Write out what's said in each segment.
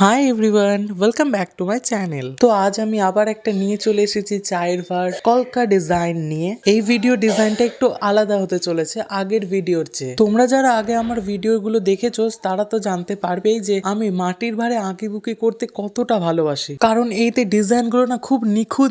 Hi everyone, welcome back to my channel. তো আজ আমি আবার একটা নিয়ে চলে এসেছি চায়ের ভার কলকা ডিজাইন নিয়ে। এই ভিডিও ডিজাইনটা একটু আলাদা হতে চলেছে আগের ভিডিওর চেয়ে। তোমরা যারা আগে আমার ভিডিওগুলো দেখেছো তারা তো জানতে পারবেই যে আমি মাটির ভারে আঁকিবুকি করতে কতটা ভালোবাসি, কারণ এইতে ডিজাইনগুলো না খুব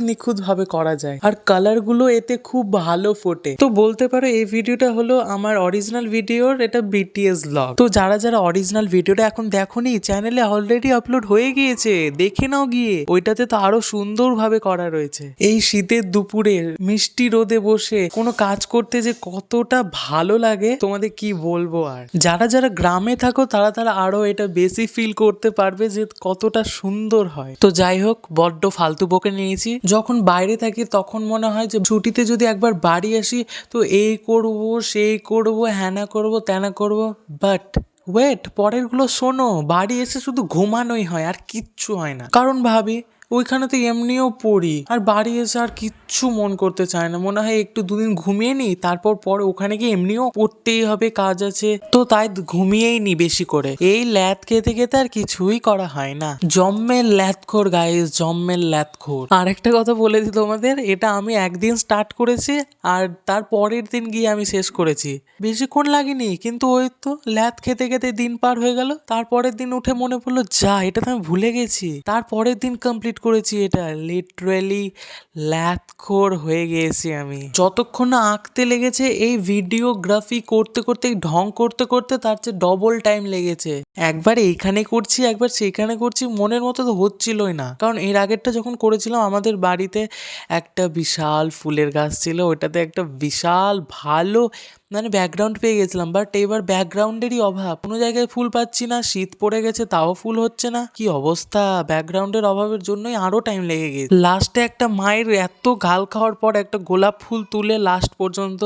নিখুঁত ভাবে করা যায় আর কালারগুলো এতে খুব ভালো ফোটে। তো বলতে পারো এই ভিডিওটা হলো আমার অরিজিনাল ভিডিওর এটা বিটিএস ব্লগ। তো যারা যারা অরিজিনাল ভিডিওটা এখন দেখোনি, চ্যানেলে অলরেডি আপলোড হয়ে গিয়েছে, দেখে নাও গিয়ে। ওইটাতে তো আরো সুন্দর ভাবে করা রয়েছে। এই শীতের দুপুরে মিষ্টি রোদে বসে কোনো কাজ করতে যে কতটা ভালো লাগে তোমাদের কি বলবো। আর যারা যারা গ্রামে থাকো তারা তারা আরো এটা বেশি ফিল করতে পারবে যে কতটা সুন্দর হয়। তো যাই হোক, বড্ড ফালতু বকে নিয়েছি। যখন বাইরে থাকি তখন মনে হয় যে ছুটিতে যদি একবার বাড়ি আসি তো এই করব সেই করব, হ্যানা করব ত্যানা করব, বাট ওয়েট, পরেরগুলো শোনো। বাড়ি এসে শুধু ঘুমানোই হয় আর কিচ্ছু হয় না, কারণ ভাবি ওইখানে তো এমনিও পড়ি আর বাড়ি এসে আর কিচ্ছু মন করতে চায় না। মনে হয় একটু দুদিন ঘুমিয়ে নি, তারপর পরে ওখানে গিয়ে এমনিও পড়তেই হবে, কাজ আছে, তো তাই ঘুমিয়েই নি বেশি করে। এই ল্যাদ খেতে খেতে আর কিছুই করা হয় না। জম্মের ল্যাদখোর গাইস, জম্মের ল্যাদখোর। আর একটা কথা বলে দিই তোমাদের, এটা আমি একদিন স্টার্ট করেছি আর তার পরের দিন গিয়ে আমি শেষ করেছি। বেশিক্ষণ লাগেনি, কিন্তু ওই তো ল্যাদ খেতে খেতে দিন পার হয়ে গেল। তারপরের দিন উঠে মনে পড়লো যা, এটা তো আমি ভুলে গেছি। তারপরের দিন কমপ্লিট করেছি এটা। লিটারেলি ল্যাদখোর হয়ে গিয়েছি আমি। যতক্ষণ না আঁকতে লেগেছে এই ভিডিওগ্রাফি করতে করতে, ঢং করতে করতে, তার চেয়ে ডবল টাইম লেগেছে। একবার এইখানে করছি, একবার সেইখানে করছি, মনের মতো তো হচ্ছিলই না। কারণ এর আগেরটা যখন করেছিলাম আমাদের বাড়িতে একটা বিশাল ফুলের গাছ ছিল, ওইটাতে একটা বিশাল ভালো মানে ব্যাকগ্রাউন্ড পেয়ে গেছিলাম। বাট এবার ব্যাকগ্রাউন্ডেরই অভাব, কোনো জায়গায় ফুল পাচ্ছি না। শীত পড়ে গেছে তাও ফুল হচ্ছে না, কি অবস্থা। ব্যাকগ্রাউন্ডের অভাবের জন্যই আরো টাইম লেগে গেছে। লাস্টে একটা মায়ের এত গাল খাওয়ার পর একটা গোলাপ ফুল তুলে লাস্ট পর্যন্ত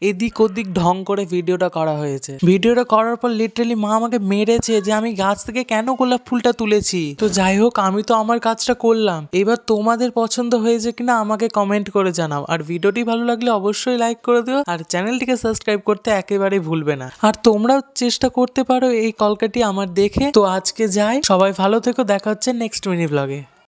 এদিক ওদিক ঢং করে ভিডিওটা করা হয়েছে। ভিডিওটা করার পর লিটারালি মা আমাকে মেরেছে যে আমি গাছ থেকে কেন গোলাপ ফুলটা তুলেছি। তো যাই হোক, আমি তো আমার কাজটা করলাম। এবার তোমাদের পছন্দ হয়েছে কিনা আমাকে কমেন্ট করে জানাও। আর ভিডিওটি ভালো লাগলে অবশ্যই লাইক করে দিও আর চ্যানেলটিকে সাবস্ক্রাইব করতে একেবারেই ভুলবে না। আর তোমরাও চেষ্টা করতে পারো এই কলকাটি আমার দেখে। তো আজকে যাই, সবাই ভালো থেকো, দেখা হচ্ছে নেক্সট মিনি ব্লগে।